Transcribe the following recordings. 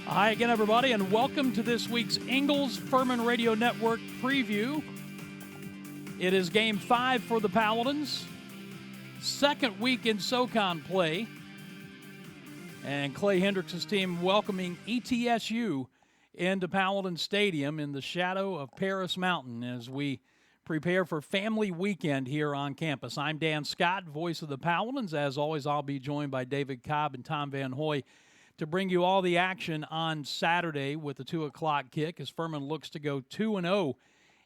Hi again, everybody, and welcome to this week's Ingles Furman Radio Network preview. It is Game 5 for the Paladins, second week in SoCon play, and Clay Hendricks' team welcoming ETSU into Paladin Stadium in the shadow of Paris Mountain as we prepare for family weekend here on campus. I'm Dan Scott, voice of the Paladins. As always, I'll be joined by David Cobb and Tom Van Hoy to bring you all the action on Saturday with the 2 o'clock kick as Furman looks to go 2-0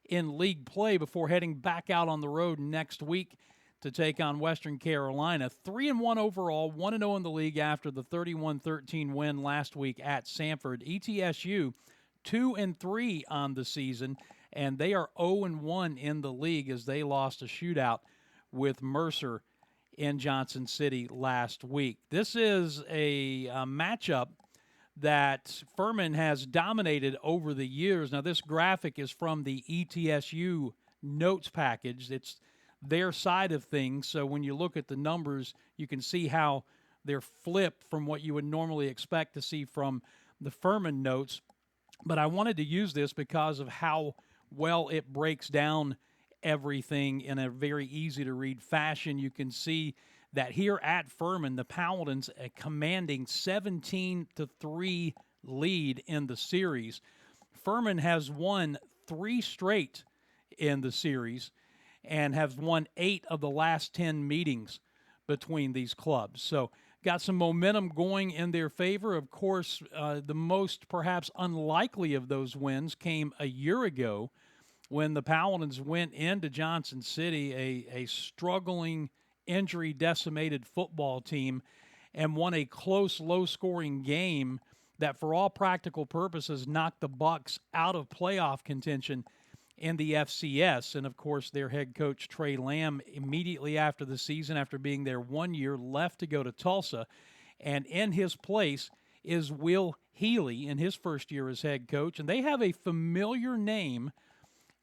in league play before heading back out on the road next week to take on Western Carolina. 3-1 overall, 1-0 in the league after the 31-13 win last week at Samford. ETSU 2-3 on the season, and they are 0-1 in the league as they lost a shootout with Mercer in Johnson City last week. This is a matchup that Furman has dominated over the years. Now, this graphic is from the ETSU notes package. It's their side of things, so when you look at the numbers, you can see how they're flipped from what you would normally expect to see from the Furman notes. But I wanted to use this because of how well it breaks down everything in a very easy-to-read fashion. You can see that here at Furman, the Paladins a commanding 17-3 lead in the series. Furman has won 3 straight in the series and have won 8 of the last 10 meetings between these clubs. So got some momentum going in their favor. Of course, the most perhaps unlikely of those wins came a year ago when the Paladins went into Johnson City, a struggling, injury-decimated football team, and won a close, low-scoring game that, for all practical purposes, knocked the Bucks out of playoff contention in the FCS. And, of course, their head coach, Trey Lamb, immediately after the season, after being there 1 year, left to go to Tulsa. And in his place is Will Healy in his first year as head coach. And they have a familiar name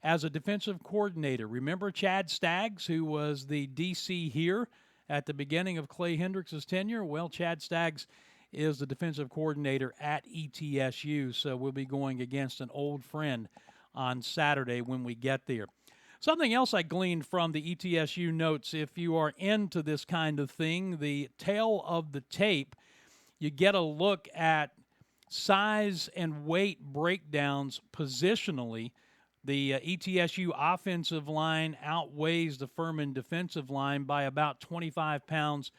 as a defensive coordinator. Remember Chad Staggs, who was the DC here at the beginning of Clay Hendricks' tenure? Well, Chad Staggs is the defensive coordinator at ETSU, so we'll be going against an old friend on Saturday when we get there. Something else I gleaned from the ETSU notes, if you are into this kind of thing, the tail of the tape, you get a look at size and weight breakdowns positionally. The ETSU offensive line outweighs the Furman defensive line by about 25 pounds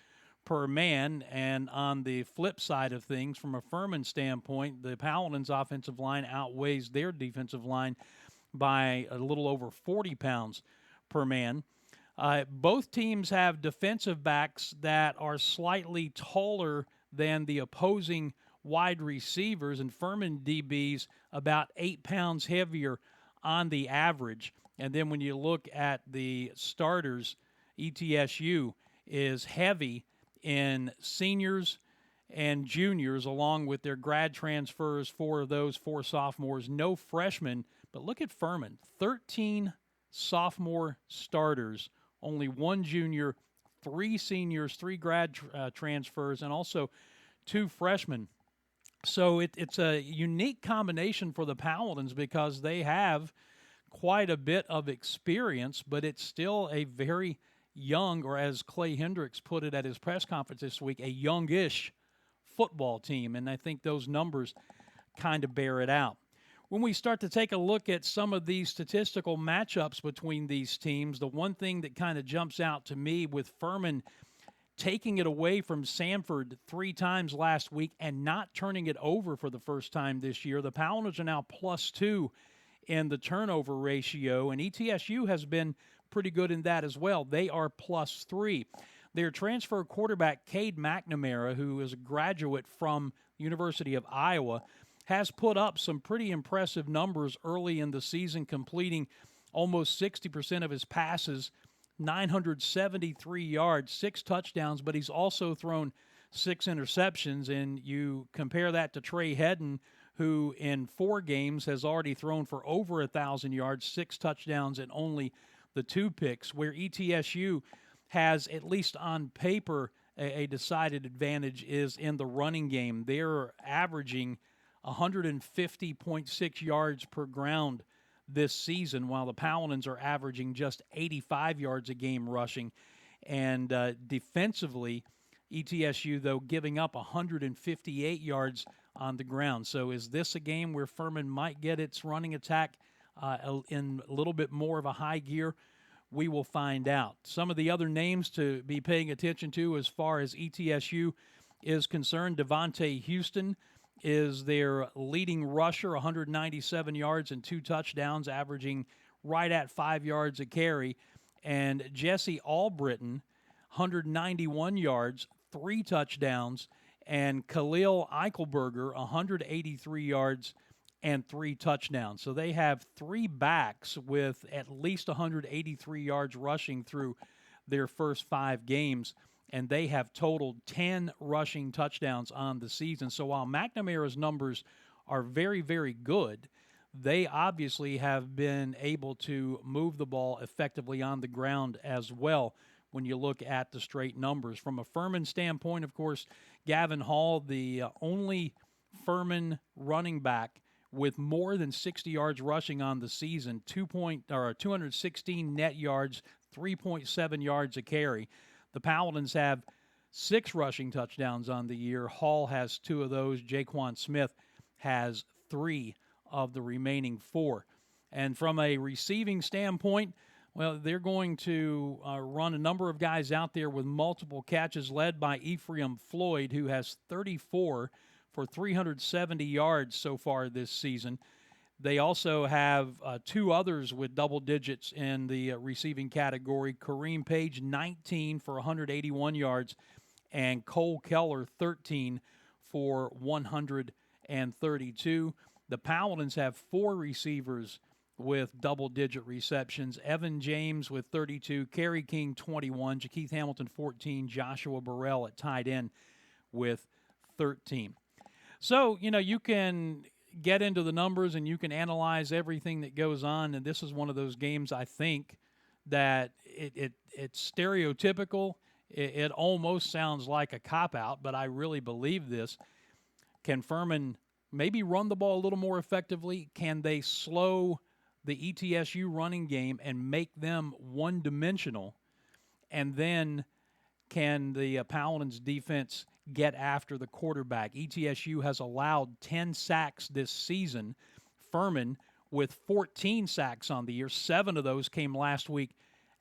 per man. And on the flip side of things, from a Furman standpoint, the Paladins' offensive line outweighs their defensive line by a little over 40 pounds per man. Both teams have defensive backs that are slightly taller than the opposing wide receivers, and Furman DBs about 8 pounds heavier on the average. And then when you look at the starters, ETSU is heavy in seniors and juniors, along with their grad transfers, 4 of those, 4 sophomores, no freshmen. But look at Furman, 13 sophomore starters, only 1 junior, 3 seniors, 3 grad transfers, and also 2 freshmen. So it's a unique combination for the Paladins because they have quite a bit of experience, but it's still a very young, or as Clay Hendricks put it at his press conference this week, a youngish football team, and I think those numbers kind of bear it out. When we start to take a look at some of these statistical matchups between these teams, the one thing that kind of jumps out to me with Furman taking it away from Samford 3 times last week and not turning it over for the first time this year. The Paladins are now +2 in the turnover ratio, and ETSU has been pretty good in that as well. They are +3. Their transfer quarterback, Cade McNamara, who is a graduate from University of Iowa, has put up some pretty impressive numbers early in the season, completing almost 60% of his passes, 973 yards, 6 touchdowns, but he's also thrown 6 interceptions. And you compare that to Trey Hedden, who in 4 games has already thrown for over 1,000 yards, 6 touchdowns, and only the 2 picks, where ETSU has, at least on paper, a decided advantage is in the running game. They're averaging 150.6 yards per ground this season, while the Paladins are averaging just 85 yards a game rushing. And defensively, ETSU, though, giving up 158 yards on the ground. So is this a game where Furman might get its running attack in a little bit more of a high gear? We will find out. Some of the other names to be paying attention to as far as ETSU is concerned, Devontae Houston is their leading rusher, 197 yards and 2 touchdowns, averaging right at 5 yards a carry. And Jesse Albritton, 191 yards, 3 touchdowns, and Khalil Eichelberger, 183 yards and 3 touchdowns. So they have 3 backs with at least 183 yards rushing through their first 5 games, and they have totaled 10 rushing touchdowns on the season. So while McNamara's numbers are very, very good, they obviously have been able to move the ball effectively on the ground as well when you look at the straight numbers. From a Furman standpoint, of course, Gavin Hall, the only Furman running back with more than 60 yards rushing on the season, 216 net yards, 3.7 yards a carry. The Paladins have 6 rushing touchdowns on the year. Hall has 2 of those. Jaquan Smith has 3 of the remaining 4. And from a receiving standpoint, well, they're going to run a number of guys out there with multiple catches, led by Ephraim Floyd, who has 34 for 370 yards so far this season. They also have 2 others with double digits in the receiving category. Kareem Page, 19 for 181 yards, and Cole Keller, 13 for 132. The Paladins have 4 receivers with double-digit receptions. Evan James with 32, Kerry King 21, Jakeith Hamilton 14, Joshua Burrell at tight end with 13. So, you can get into the numbers and you can analyze everything that goes on, and this is one of those games, I think, that it's stereotypical. It almost sounds like a cop-out, but I really believe this. Can Furman maybe run the ball a little more effectively? Can they slow the ETSU running game and make them one-dimensional? And then can the Paladins defense get after the quarterback? ETSU has allowed 10 sacks this season. Furman with 14 sacks on the year. 7 of those came last week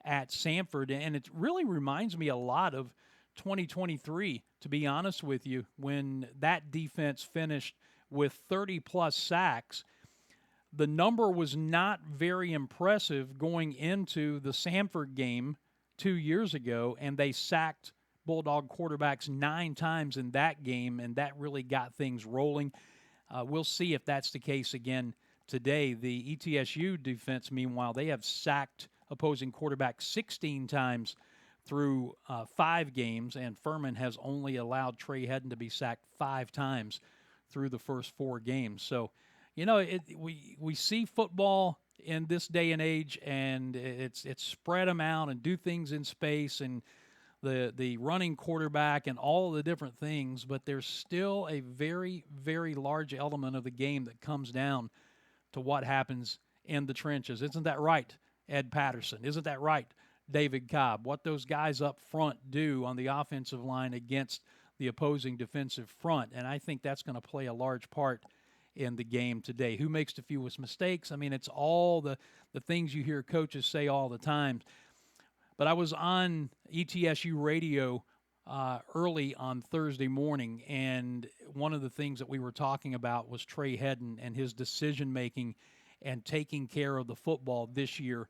at Samford. And it really reminds me a lot of 2023, to be honest with you, when that defense finished with 30-plus sacks. The number was not very impressive going into the Samford game 2 years ago, and they sacked Bulldog quarterbacks 9 times in that game, and that really got things rolling. We'll see if that's the case again today. The ETSU defense, meanwhile, they have sacked opposing quarterbacks 16 times through 5 games, and Furman has only allowed Trey Hedden to be sacked 5 times through the first 4 games. So, we see football in this day and age, and it's spread them out and do things in space and the running quarterback and all of the different things, but there's still a very, very large element of the game that comes down to what happens in the trenches. Isn't that right, Ed Patterson? Isn't that right, David Cobb? What those guys up front do on the offensive line against the opposing defensive front, and I think that's going to play a large part in the game today. Who makes the fewest mistakes? I mean, it's all the things you hear coaches say all the time. But I was on ETSU radio early on Thursday morning, and one of the things that we were talking about was Trey Hedden and his decision-making and taking care of the football this year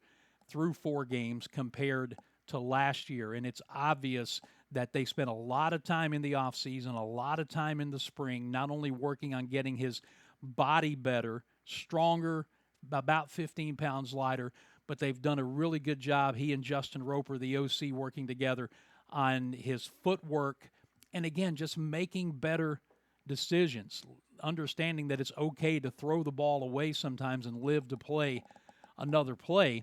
through 4 games compared to last year. And it's obvious that they spent a lot of time in the offseason, a lot of time in the spring, not only working on getting his body better, stronger, about 15 pounds lighter, but they've done a really good job, he and Justin Roper, the OC, working together on his footwork, and again, just making better decisions, understanding that it's okay to throw the ball away sometimes and live to play another play.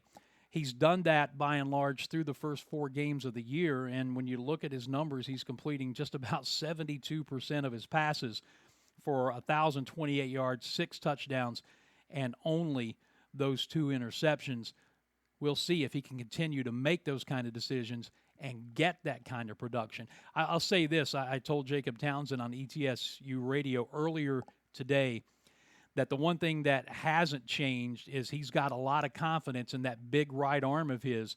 He's done that by and large through the first 4 games of the year, and when you look at his numbers, he's completing just about 72% of his passes for 1,028 yards, 6 touchdowns, and only those 2 interceptions. We'll see if he can continue to make those kind of decisions and get that kind of production. I'll say this. I told Jacob Townsend on ETSU radio earlier today that the one thing that hasn't changed is he's got a lot of confidence in that big right arm of his.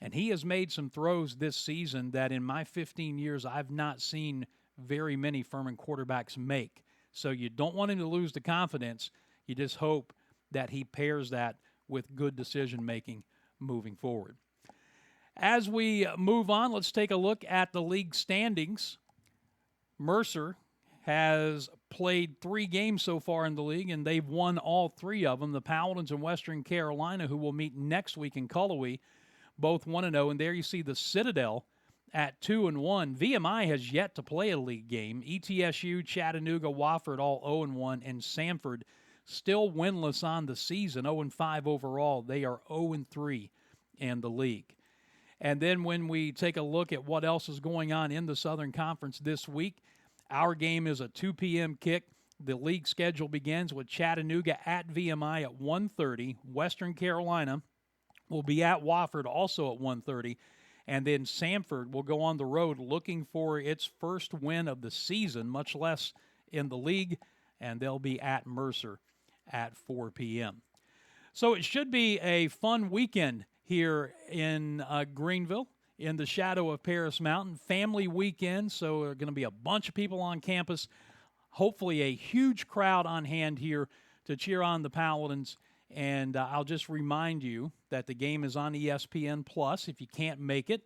And he has made some throws this season that in my 15 years I've not seen very many Furman quarterbacks make. So you don't want him to lose the confidence. You just hope that he pairs that with good decision-making moving forward. As we move on, let's take a look at the league standings. Mercer has played 3 games so far in the league, and they've won all 3 of them. The Paladins in Western Carolina, who will meet next week in Cullowhee, both 1-0. And there you see the Citadel at 2-1. VMI has yet to play a league game. ETSU, Chattanooga, Wofford all 0-1, and Samford still winless on the season, 0-5 overall. They are 0-3 in the league. And then when we take a look at what else is going on in the Southern Conference this week, our game is a 2 p.m. kick. The league schedule begins with Chattanooga at VMI at 1:30. Western Carolina will be at Wofford also at 1:30. And then Samford will go on the road looking for its first win of the season, much less in the league, and they'll be at Mercer at 4 p.m. So it should be a fun weekend here in Greenville in the shadow of Paris Mountain. Family weekend, so there are going to be a bunch of people on campus. Hopefully a huge crowd on hand here to cheer on the Paladins. And I'll just remind you that the game is on ESPN+. If you can't make it,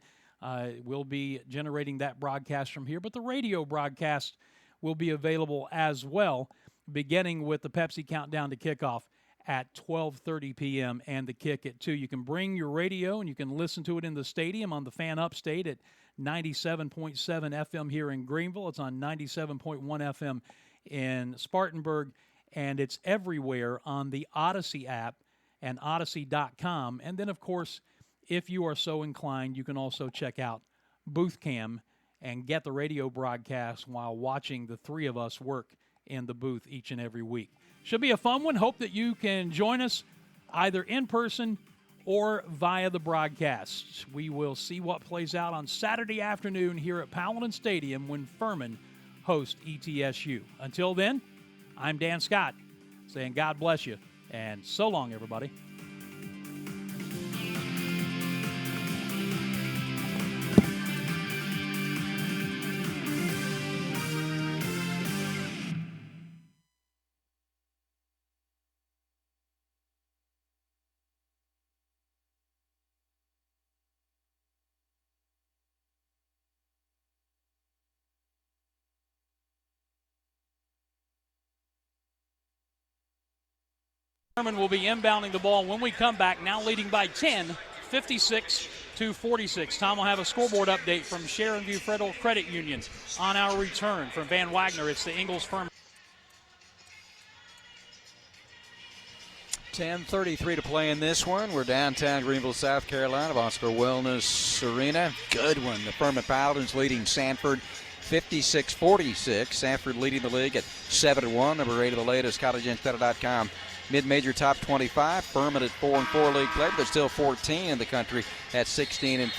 we'll be generating that broadcast from here. But the radio broadcast will be available as well, beginning with the Pepsi Countdown to Kickoff at 12:30 p.m. and the kick at 2. You can bring your radio and you can listen to it in the stadium on the Fan Upstate at 97.7 FM here in Greenville. It's on 97.1 FM in Spartanburg, and it's everywhere on the Odyssey app and Odyssey.com. And then, of course, if you are so inclined, you can also check out Booth Cam and get the radio broadcast while watching the 3 of us work in the booth each and every week. Should be a fun one. Hope that you can join us either in person or via the broadcast. We will see what plays out on Saturday afternoon here at Paladin Stadium when Furman hosts ETSU. Until then, I'm Dan Scott saying God bless you, and so long, everybody. Furman will be inbounding the ball when we come back, now leading by 10, 56-46. Tom will have a scoreboard update from Sharon View Federal Credit Union on our return. From Van Wagner, it's the Ingles Furman. 10:33 to play in this one. We're downtown Greenville, South Carolina, Oscar Wellness Arena. Good one. The Furman Paladins leading Sanford 56-46. Sanford leading the league at 7-1. Number 8 of the latest, collegeinstead.com. Mid-major top 25. Furman at 4-4 league play, but still 14 in the country at 16-4.